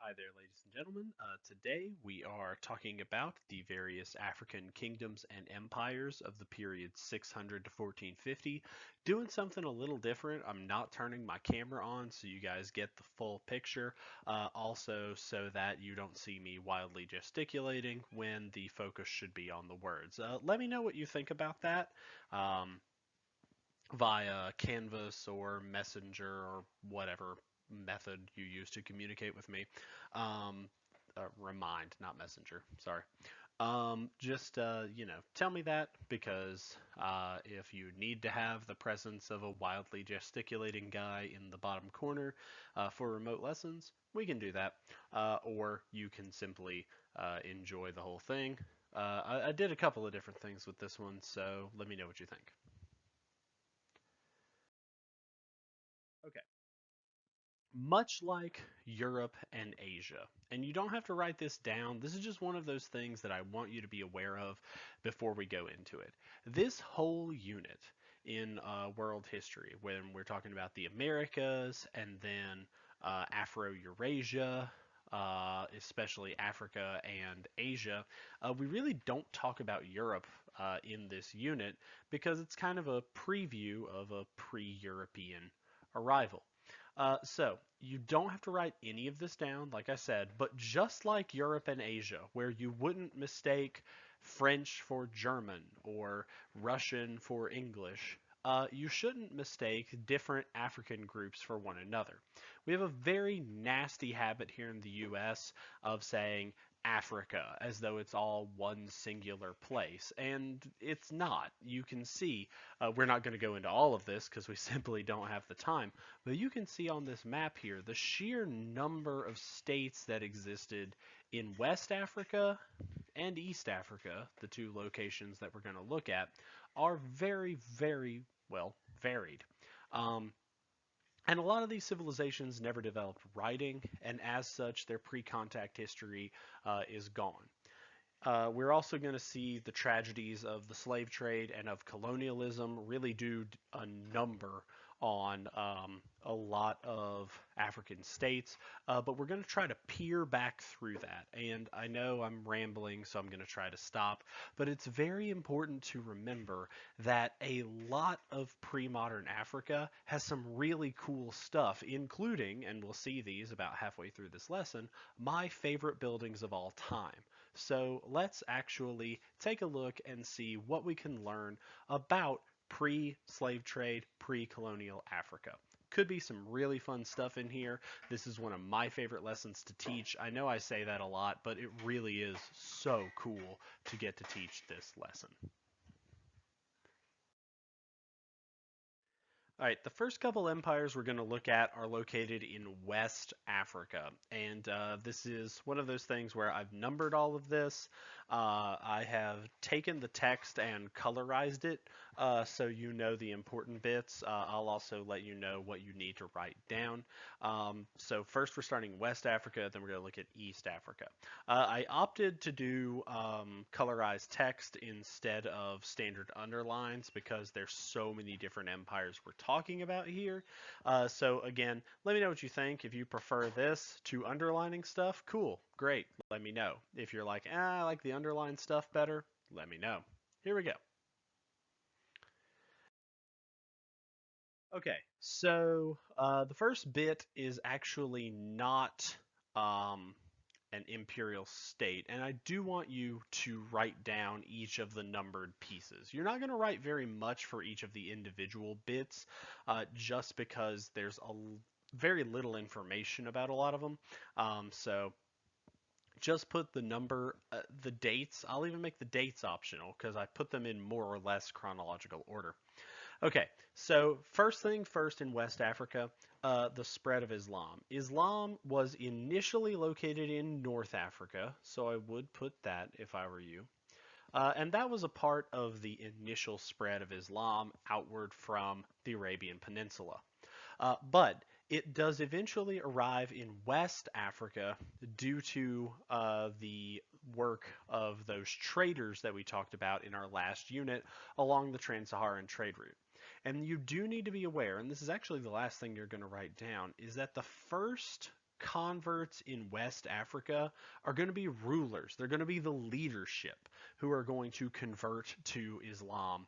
Hi there, ladies and gentlemen. Today we are talking about the various African kingdoms and empires of the period 600 to 1450. Doing something a little different. I'm not turning my camera on so you guys get the full picture. Also, so that you don't see me wildly gesticulating when the focus should be on the words. Let me know what you think about that. Um, Via Canvas or Messenger or whatever method you use to communicate with me. Um, Remind, not Messenger. Sorry. Just tell me that because if you need to have the presence of a wildly gesticulating guy in the bottom corner for remote lessons, we can do that. Or you can simply enjoy the whole thing. I did a couple of different things with this one, so let me know what you think. Okay. Much like Europe and Asia. And you don't have to write this down. This is just one of those things that I want you to be aware of before we go into it. This whole unit in world history, when we're talking about the Americas and then Afro-Eurasia, especially Africa and Asia, we really don't talk about Europe in this unit because it's kind of a preview of a pre-European arrival. So you don't have to write any of this down, like I said, but just like Europe and Asia, where you wouldn't mistake French for German or Russian for English, you shouldn't mistake different African groups for one another. We have a very nasty habit here in the US of saying Africa as though it's all one singular place, and it's not. You can see, we're not going to go into all of this because we simply don't have the time, but you can see on this map here the sheer number of states that existed in West Africa and East Africa, the two locations that we're going to look at, are very, very well varied. Um, and a lot of these civilizations never developed writing, and as such, their pre contact history is gone. We're also going to see the tragedies of the slave trade and of colonialism really do a number on a lot of African states, but we're going to try to peer back through that. And I know I'm rambling, so I'm going to try to stop, but it's very important to remember that a lot of pre-modern Africa has some really cool stuff, including, and we'll see these about halfway through this lesson, my favorite buildings of all time. So let's actually take a look and see what we can learn about pre-slave trade, pre-colonial Africa. Could be some really fun stuff in here. This is one of my favorite lessons to teach. I know I say that a lot, but it really is so cool to get to teach this lesson. All right, the first couple empires we're going to look at are located in West Africa. And this is one of those things where I've numbered all of this. I have taken the text and colorized it so you know the important bits. I'll also let you know what you need to write down. So first we're starting West Africa, then we're going to look at East Africa. I opted to do colorized text instead of standard underlines because there's so many different empires we're talking about here. So again, let me know what you think. If you prefer this to underlining stuff, cool, great, let me know. If you're like, I like the underlined stuff better, let me know. Here we go. Okay, so the first bit is actually not um, an imperial state, and I do want you to write down each of the numbered pieces. You're not going to write very much for each of the individual bits, just because there's very little information about a lot of them. So just put the number, the dates. I'll even make the dates optional because I put them in more or less chronological order. Okay, so first thing first in West Africa, the spread of Islam. Islam was initially located in North Africa, so I would put that if I were you. And that was a part of the initial spread of Islam outward from the Arabian Peninsula. But it does eventually arrive in West Africa due to the work of those traders that we talked about in our last unit along the Trans-Saharan trade route. And you do need to be aware, and this is actually the last thing you're going to write down, is that the first converts in West Africa are going to be rulers. They're going to be the leadership who are going to convert to Islam.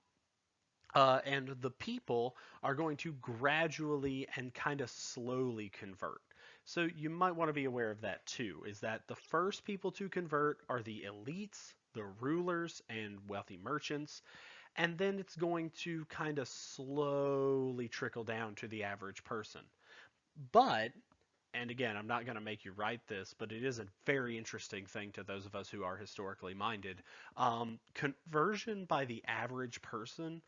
And the people are going to gradually and kind of slowly convert. So you might want to be aware of that too, is that the first people to convert are the elites, the rulers, and wealthy merchants. And then it's going to kind of slowly trickle down to the average person. But, and again, I'm not going to make you write this, but it is a very interesting thing to those of us who are historically minded. Conversion by the average person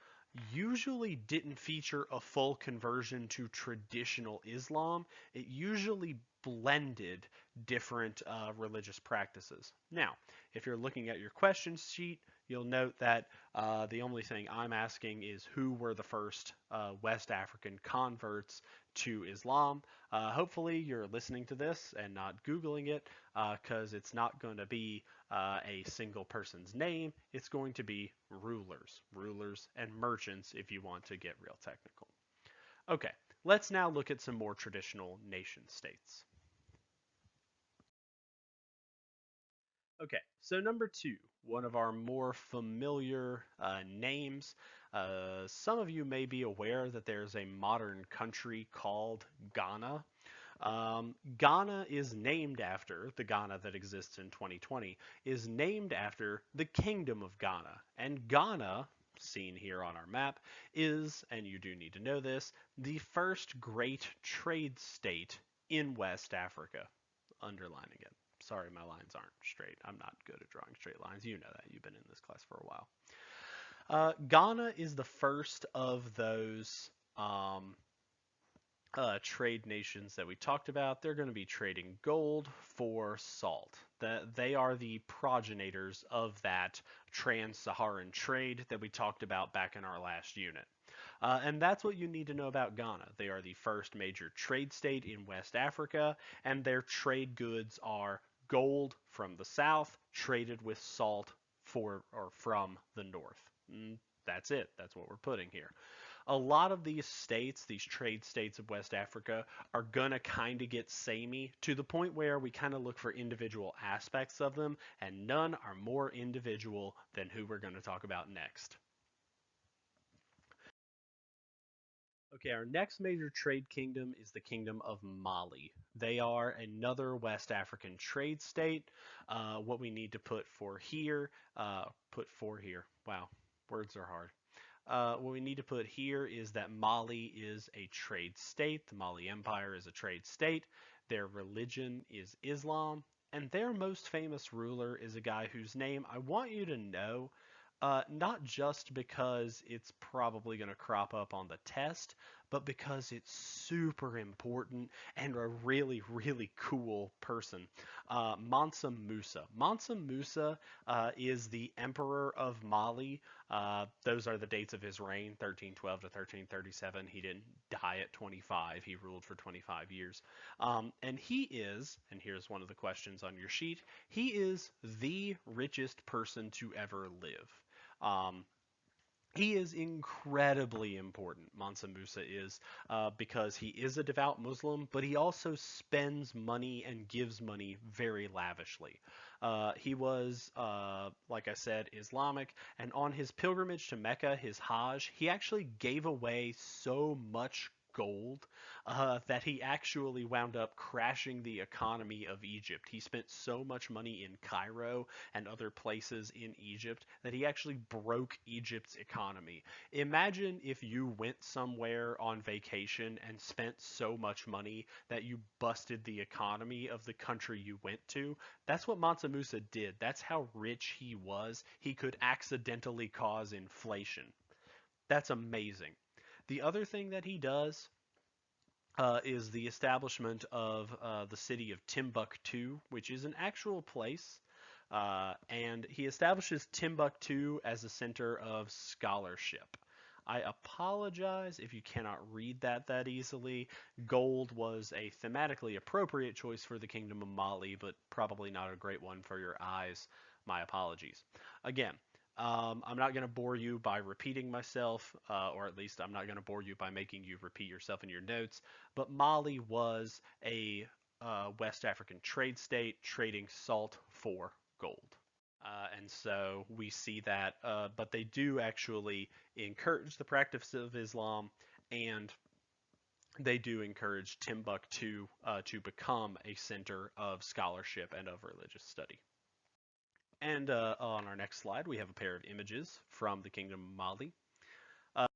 usually didn't feature a full conversion to traditional Islam. It usually blended different religious practices. Now, if you're looking at your question sheet, you'll note that the only thing I'm asking is who were the first West African converts to Islam. Hopefully, you're listening to this and not Googling it because it's not going to be a single person's name. It's going to be rulers and merchants if you want to get real technical. Okay, let's now look at some more traditional nation states. Okay, so number two, one of our more familiar names. Some of you may be aware that there's a modern country called Ghana. Ghana is named after, the Ghana that exists in 2020, is named after the Kingdom of Ghana. And Ghana, seen here on our map, is, and you do need to know this, the first great trade state in West Africa. Underlining it. Sorry, my lines aren't straight. I'm not good at drawing straight lines. You know that. You've been in this class for a while. Ghana is the first of those trade nations that we talked about. They're going to be trading gold for salt. They are the progenitors of that trans-Saharan trade that we talked about back in our last unit. And that's what you need to know about Ghana. They are the first major trade state in West Africa, and their trade goods are gold from the south traded with salt for or from the north. That's it. That's what we're putting here. A lot of these states, these trade states of West Africa, are going to kind of get samey to the point where we kind of look for individual aspects of them, and none are more individual than who we're going to talk about next. Okay, our next major trade kingdom is the Kingdom of Mali. They are another West African trade state. What we need to put for here. Wow, words are hard. What we need to put here is that Mali is a trade state. The Mali Empire is a trade state. Their religion is Islam, and their most famous ruler is a guy whose name I want you to know, not just because it's probably going to crop up on the test, but because it's super important and a really, really cool person. Mansa Musa. Mansa Musa is the emperor of Mali. Those are the dates of his reign, 1312 to 1337. He didn't die at 25. He ruled for 25 years. And he is, and here's one of the questions on your sheet, he is the richest person to ever live. He is incredibly important, Mansa Musa is, because he is a devout Muslim, but he also spends money and gives money very lavishly. He was, like I said, Islamic, and on his pilgrimage to Mecca, his Hajj, he actually gave away so much gold that he actually wound up crashing the economy of Egypt. He spent so much money in Cairo and other places in Egypt that he actually broke Egypt's economy. Imagine if you went somewhere on vacation and spent so much money that you busted the economy of the country you went to. That's what Mansa Musa did. That's how rich he was. He could accidentally cause inflation. That's amazing. The other thing that he does is the establishment of the city of Timbuktu, which is an actual place. And he establishes Timbuktu as a center of scholarship. I apologize if you cannot read that easily. Gold was a thematically appropriate choice for the Kingdom of Mali, but probably not a great one for your eyes. My apologies. Again, I'm not going to bore you by repeating myself, or at least I'm not going to bore you by making you repeat yourself in your notes, but Mali was a West African trade state trading salt for gold. And so we see that, but they do actually encourage the practice of Islam, and they do encourage Timbuktu to become a center of scholarship and of religious study. And on our next slide, we have a pair of images from the Kingdom of Mali. I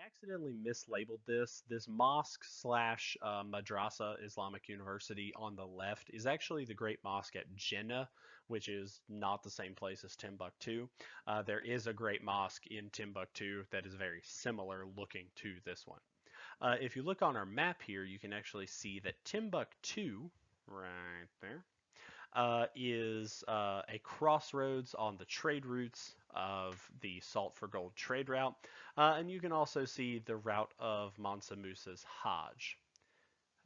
accidentally mislabeled this. This mosque slash madrasa Islamic University on the left is actually the Great Mosque at Jannah, which is not the same place as Timbuktu. There is a Great Mosque in Timbuktu that is very similar looking to this one. If you look on our map here, you can actually see that Timbuktu, right there, is a crossroads on the trade routes of the salt for gold trade route. And you can also see the route of Mansa Musa's Hajj.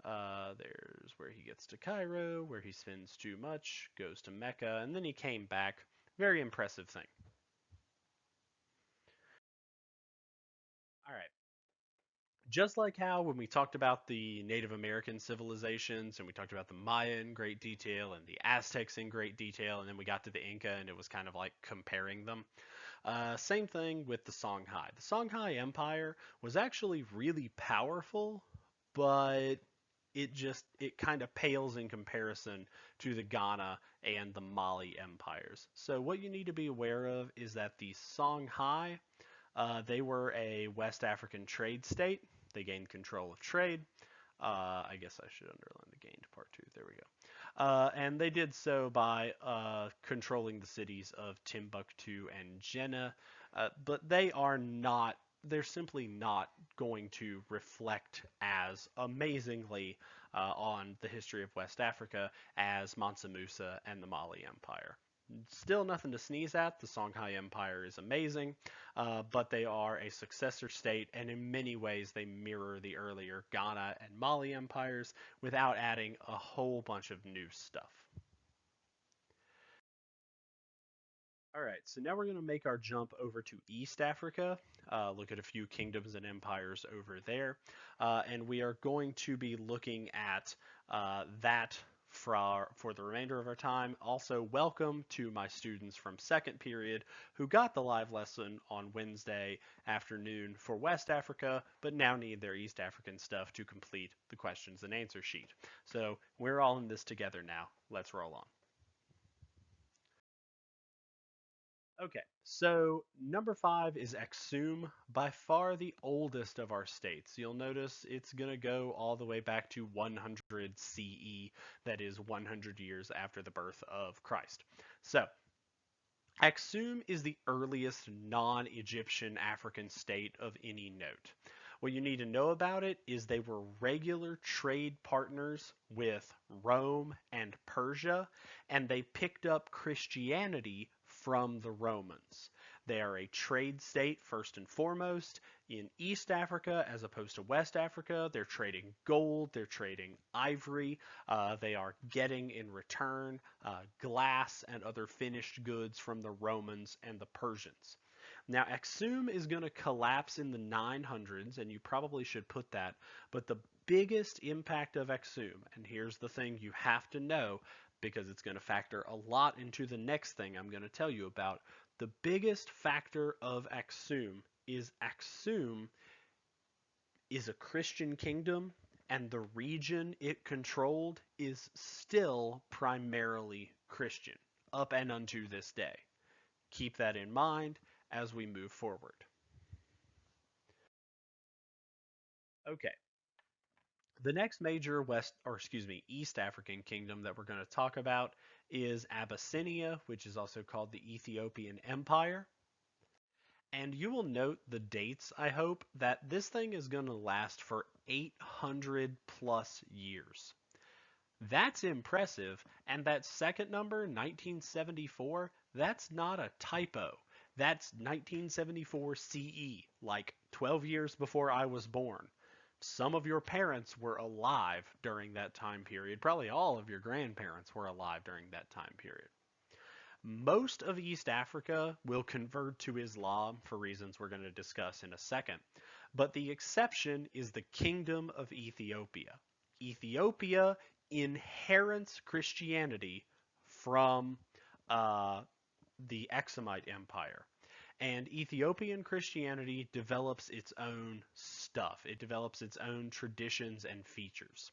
There's where he gets to Cairo, where he spends too much, goes to Mecca, and then he came back. Very impressive thing. All right. Just like how when we talked about the Native American civilizations and we talked about the Maya in great detail and the Aztecs in great detail, and then we got to the Inca and it was kind of like comparing them. Same thing with the Songhai. The Songhai Empire was actually really powerful, but it kind of pales in comparison to the Ghana and the Mali empires. So what you need to be aware of is that the Songhai they were a West African trade state. They gained control of trade. I guess I should underline the gained part too. There we go. And they did so by controlling the cities of Timbuktu and Jannah. But they're simply not going to reflect as amazingly on the history of West Africa as Mansa Musa and the Mali Empire. Still nothing to sneeze at. The Songhai Empire is amazing, but they are a successor state, and in many ways they mirror the earlier Ghana and Mali empires without adding a whole bunch of new stuff. All right, so now we're going to make our jump over to East Africa, look at a few kingdoms and empires over there, and we are going to be looking at that for the remainder of our time. Also, welcome to my students from second period who got the live lesson on Wednesday afternoon for West Africa, but now need their East African stuff to complete the questions and answer sheet. So we're all in this together now. Let's roll on. Okay, so number 5 is Aksum, by far the oldest of our states. You'll notice it's going to go all the way back to 100 CE, that is 100 years after the birth of Christ. So, Aksum is the earliest non-Egyptian African state of any note. What you need to know about it is they were regular trade partners with Rome and Persia, and they picked up Christianity from the Romans. They are a trade state first and foremost in East Africa as opposed to West Africa. They're trading gold, they're trading ivory, they are getting in return glass and other finished goods from the Romans and the Persians. Now, Aksum is going to collapse in the 900s, and you probably should put that, but the biggest impact of Aksum, and here's the thing you have to know because it's going to factor a lot into the next thing I'm going to tell you about. The biggest factor of Aksum is a Christian kingdom, and the region it controlled is still primarily Christian up and unto this day. Keep that in mind as we move forward. Okay. The next major East African kingdom that we're going to talk about is Abyssinia, which is also called the Ethiopian Empire. And you will note the dates, I hope, that this thing is going to last for 800 plus years. That's impressive, and that second number, 1974, that's not a typo. That's 1974 CE, like 12 years before I was born. Some of your parents were alive during that time period. Probably all of your grandparents were alive during that time period. Most of East Africa will convert to Islam for reasons we're going to discuss in a second, but the exception is the Kingdom of Ethiopia. Ethiopia inherits Christianity from uh, the Aksumite Empire. And Ethiopian Christianity develops its own stuff. It develops its own traditions and features.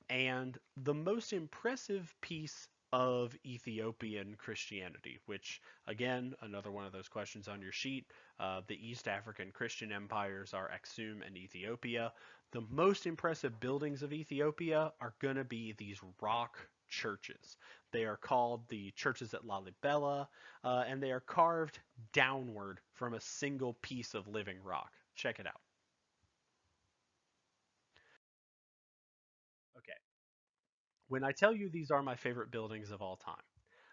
And the most impressive piece of Ethiopian Christianity, which, again, another one of those questions on your sheet, the East African Christian empires are Aksum and Ethiopia. The most impressive buildings of Ethiopia are going to be these rock churches. They are called the churches at Lalibela, and they are carved downward from a single piece of living rock. Check it out. Okay. When I tell you these are my favorite buildings of all time,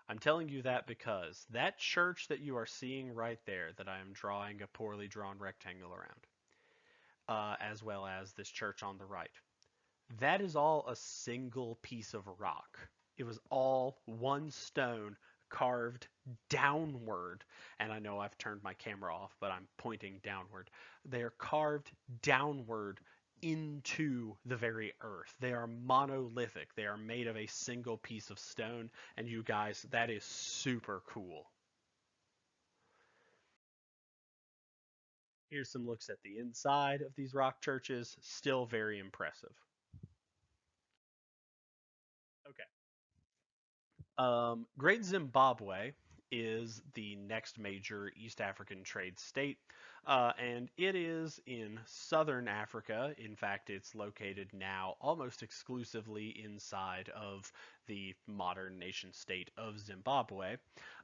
I'm telling you that because that church that you are seeing right there, that I am drawing a poorly drawn rectangle around, as well as this church on the right, that is all a single piece of rock. It was all one stone carved downward. And I know I've turned my camera off, but I'm pointing downward. They are carved downward into the very earth. They are monolithic. They are made of a single piece of stone. And you guys, that is super cool. Here's some looks at the inside of these rock churches. Still very impressive. Okay. Great Zimbabwe is the next major East African trade state, and it is in southern Africa. In fact, it's located now almost exclusively inside of the modern nation state of Zimbabwe.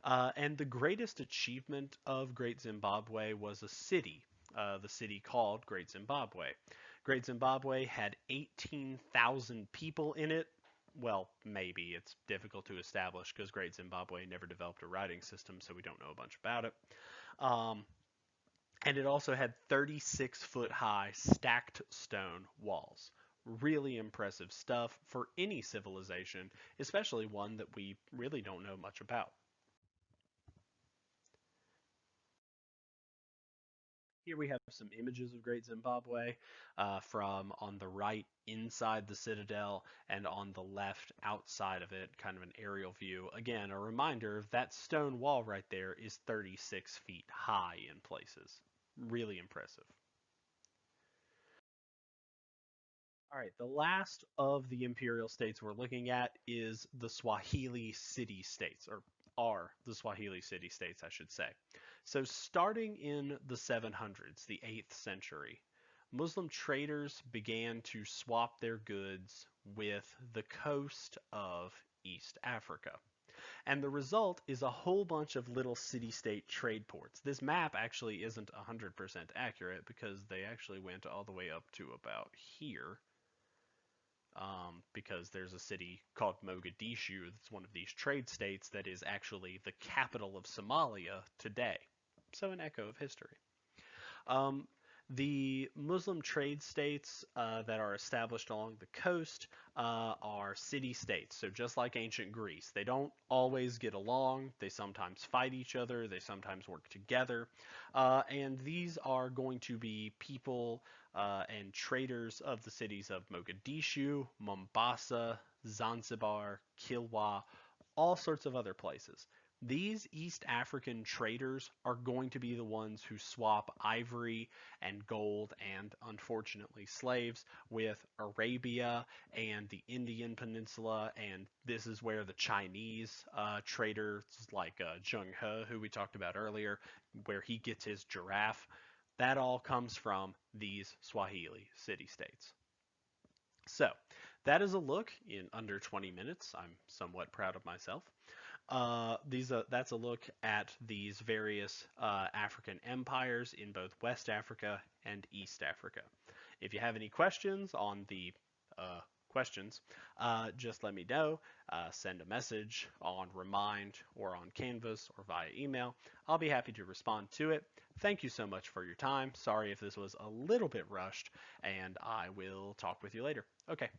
And the greatest achievement of Great Zimbabwe was a city, the city called Great Zimbabwe. Great Zimbabwe had 18,000 people in it. Well, maybe it's difficult to establish because Great Zimbabwe never developed a writing system, so we don't know a bunch about it. Um, and it also had 36-foot high stacked stone walls. Really impressive stuff for any civilization, especially one that we really don't know much about. Here we have some images of Great Zimbabwe from on the right inside the citadel and on the left outside of it, kind of an aerial view. Again, a reminder that stone wall right there is 36 feet high in places. Really impressive. All right, the last of the imperial states we're looking at is the Swahili city states, or are the Swahili city states, I should say. So, starting in the 700s, the 8th century, Muslim traders began to swap their goods with the coast of East Africa. And the result is a whole bunch of little city-state trade ports. This map actually isn't 100% accurate because they actually went all the way up to about here, because there's a city called Mogadishu that's one of these trade states that is actually the capital of Somalia today. So an echo of history. Um, the Muslim trade states that are established along the coast are city-states. So just like ancient Greece, they don't always get along. They sometimes fight each other. They sometimes work together. And these are going to be people and traders of the cities of Mogadishu, Mombasa, Zanzibar, Kilwa, all sorts of other places. These East African traders are going to be the ones who swap ivory and gold and, unfortunately, slaves with Arabia and the Indian Peninsula. And this is where the Chinese traders like Zheng He, who we talked about earlier, where he gets his giraffe, that all comes from these Swahili city-states. So that is a look in under 20 minutes. I'm somewhat proud of myself. That's a look at these various African empires in both West Africa and East Africa. If you have any questions on the questions, just let me know. Send a message on Remind or on Canvas or via email. I'll be happy to respond to it. Thank you so much for your time. Sorry if this was a little bit rushed, and I will talk with you later. Okay.